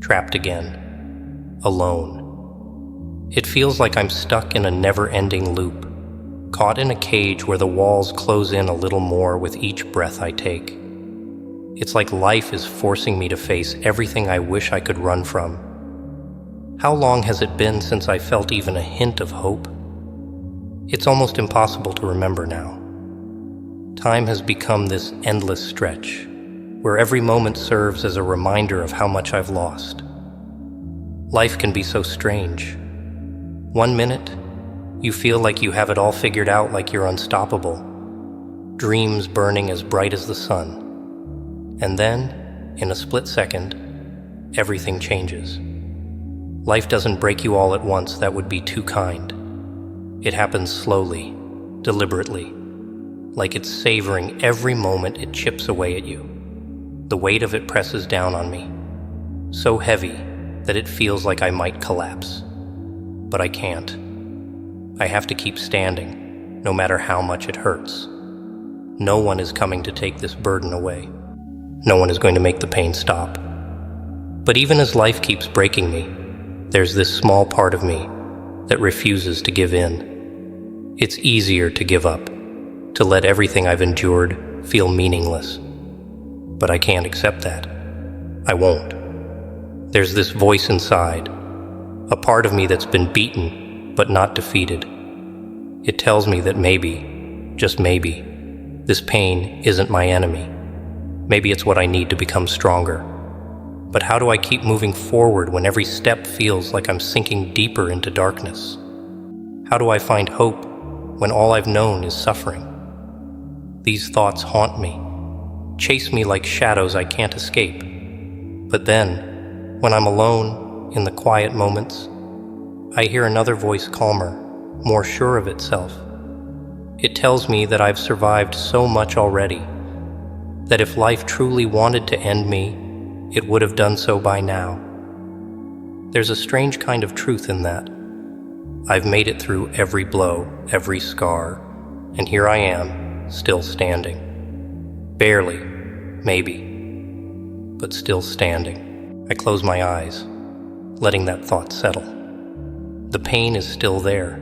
trapped again, alone. It feels like I'm stuck in a never-ending loop, caught in a cage where the walls close in a little more with each breath I take. It's like life is forcing me to face everything I wish I could run from. How long has it been since I felt even a hint of hope? It's almost impossible to remember now. Time has become this endless stretch, where every moment serves as a reminder of how much I've lost. Life can be so strange. 1 minute, you feel like you have it all figured out, like you're unstoppable, dreams burning as bright as the sun. And then, in a split second, everything changes. Life doesn't break you all at once, that would be too kind. It happens slowly, deliberately, like it's savoring every moment it chips away at you. The weight of it presses down on me, so heavy that it feels like I might collapse. But I can't. I have to keep standing, no matter how much it hurts. No one is coming to take this burden away. No one is going to make the pain stop. But even as life keeps breaking me, there's this small part of me that refuses to give in. It's easier to give up, to let everything I've endured feel meaningless. But I can't accept that. I won't. There's this voice inside, a part of me that's been beaten, but not defeated. It tells me that maybe, just maybe, this pain isn't my enemy. Maybe it's what I need to become stronger. But how do I keep moving forward when every step feels like I'm sinking deeper into darkness? How do I find hope when all I've known is suffering? These thoughts haunt me, chase me like shadows I can't escape. But then, when I'm alone in the quiet moments, I hear another voice, calmer, more sure of itself. It tells me that I've survived so much already, that if life truly wanted to end me, it would have done so by now. There's a strange kind of truth in that. I've made it through every blow, every scar, and here I am, still standing. Barely, maybe, but still standing. I close my eyes, letting that thought settle. The pain is still there,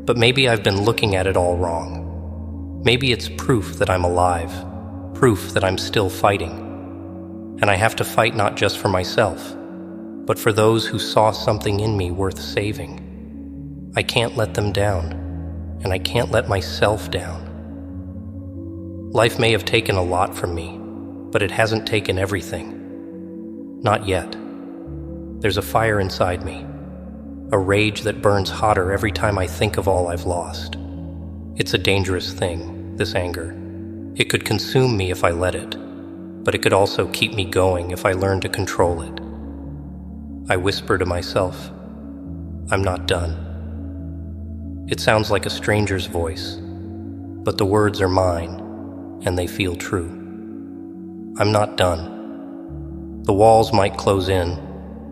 but maybe I've been looking at it all wrong. Maybe it's proof that I'm alive, proof that I'm still fighting. And I have to fight not just for myself, but for those who saw something in me worth saving. I can't let them down, and I can't let myself down. Life may have taken a lot from me, but it hasn't taken everything. Not yet. There's a fire inside me, a rage that burns hotter every time I think of all I've lost. It's a dangerous thing, this anger. It could consume me if I let it, but it could also keep me going if I learn to control it. I whisper to myself, I'm not done. It sounds like a stranger's voice, but the words are mine, and they feel true. I'm not done. The walls might close in,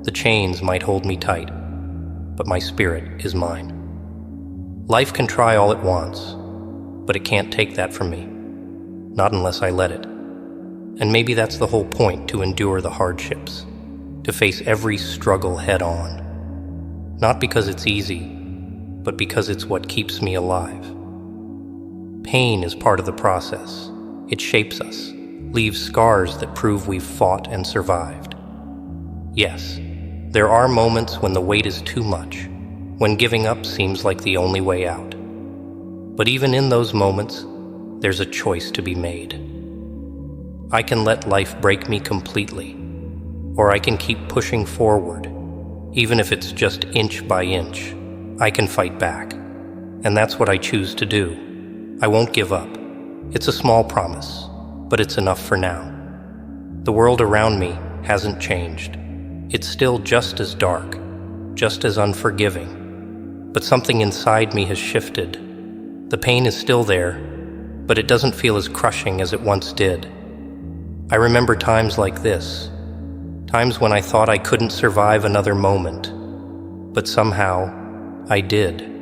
the chains might hold me tight, but my spirit is mine. Life can try all it wants, but it can't take that from me, not unless I let it. And maybe that's the whole point, to endure the hardships, to face every struggle head on. Not because it's easy, but because it's what keeps me alive. Pain is part of the process. It shapes us, leaves scars that prove we've fought and survived. Yes, there are moments when the weight is too much, when giving up seems like the only way out. But even in those moments, there's a choice to be made. I can let life break me completely, or I can keep pushing forward, even if it's just inch by inch. I can fight back, and that's what I choose to do. I won't give up. It's a small promise, but it's enough for now. The world around me hasn't changed. It's still just as dark, just as unforgiving, but something inside me has shifted. The pain is still there, but it doesn't feel as crushing as it once did. I remember times like this, times when I thought I couldn't survive another moment, but somehow I did.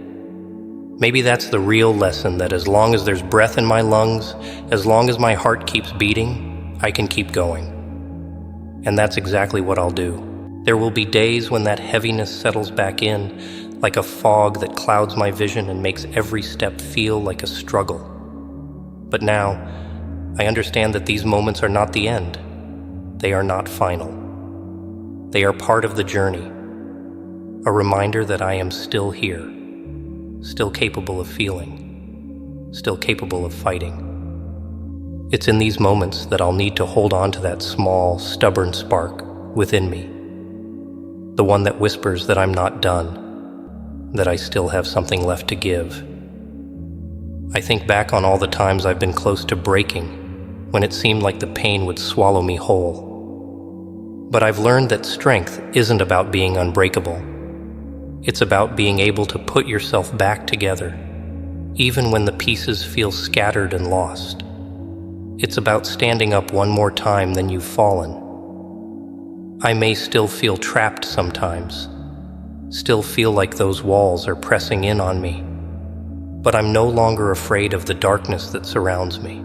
Maybe that's the real lesson, that as long as there's breath in my lungs, as long as my heart keeps beating, I can keep going. And that's exactly what I'll do. There will be days when that heaviness settles back in, like a fog that clouds my vision and makes every step feel like a struggle. But now, I understand that these moments are not the end. They are not final. They are part of the journey, a reminder that I am still here, still capable of feeling, still capable of fighting. It's in these moments that I'll need to hold on to that small, stubborn spark within me, the one that whispers that I'm not done, that I still have something left to give. I think back on all the times I've been close to breaking, when it seemed like the pain would swallow me whole. But I've learned that strength isn't about being unbreakable. It's about being able to put yourself back together, even when the pieces feel scattered and lost. It's about standing up one more time than you've fallen. I may still feel trapped sometimes, still feel like those walls are pressing in on me, but I'm no longer afraid of the darkness that surrounds me.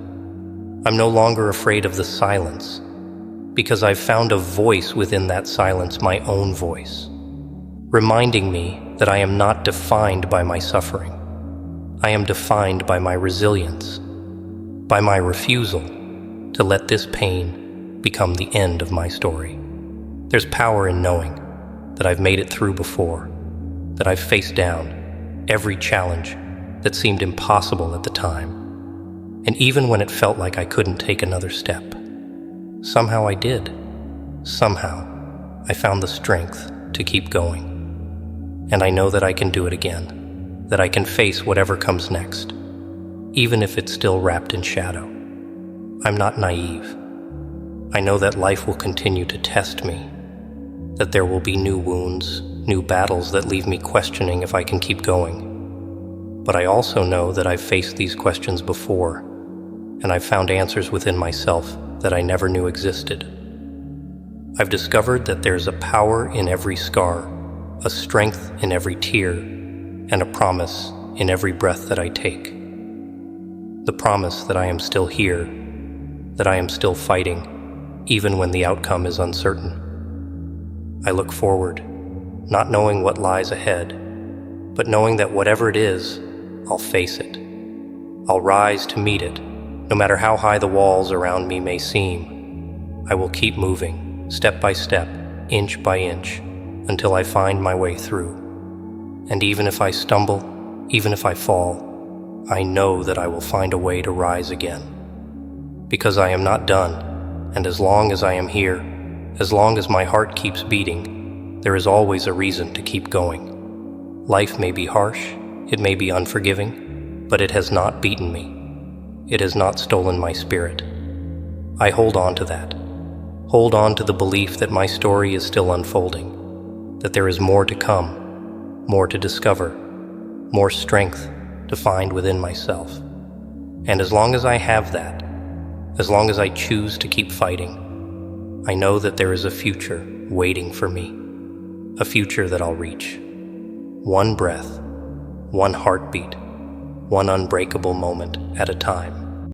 I'm no longer afraid of the silence, because I've found a voice within that silence, my own voice, reminding me that I am not defined by my suffering. I am defined by my resilience, by my refusal to let this pain become the end of my story. There's power in knowing that I've made it through before, that I've faced down every challenge that seemed impossible at the time. And even when it felt like I couldn't take another step, somehow I did. Somehow I found the strength to keep going. And I know that I can do it again, that I can face whatever comes next, even if it's still wrapped in shadow. I'm not naive. I know that life will continue to test me, that there will be new wounds, new battles that leave me questioning if I can keep going. But I also know that I've faced these questions before, and I've found answers within myself that I never knew existed. I've discovered that there's a power in every scar, a strength in every tear, and a promise in every breath that I take. The promise that I am still here, that I am still fighting, even when the outcome is uncertain. I look forward, not knowing what lies ahead, but knowing that whatever it is, I'll face it. I'll rise to meet it, no matter how high the walls around me may seem. I will keep moving, step by step, inch by inch, until I find my way through. And even if I stumble, even if I fall, I know that I will find a way to rise again. Because I am not done, and as long as I am here, as long as my heart keeps beating, there is always a reason to keep going. Life may be harsh, it may be unforgiving, but it has not beaten me. It has not stolen my spirit. I hold on to that. Hold on to the belief that my story is still unfolding, that there is more to come, more to discover, more strength to find within myself. And as long as I have that, as long as I choose to keep fighting, I know that there is a future waiting for me, a future that I'll reach. One breath, one heartbeat, one unbreakable moment at a time.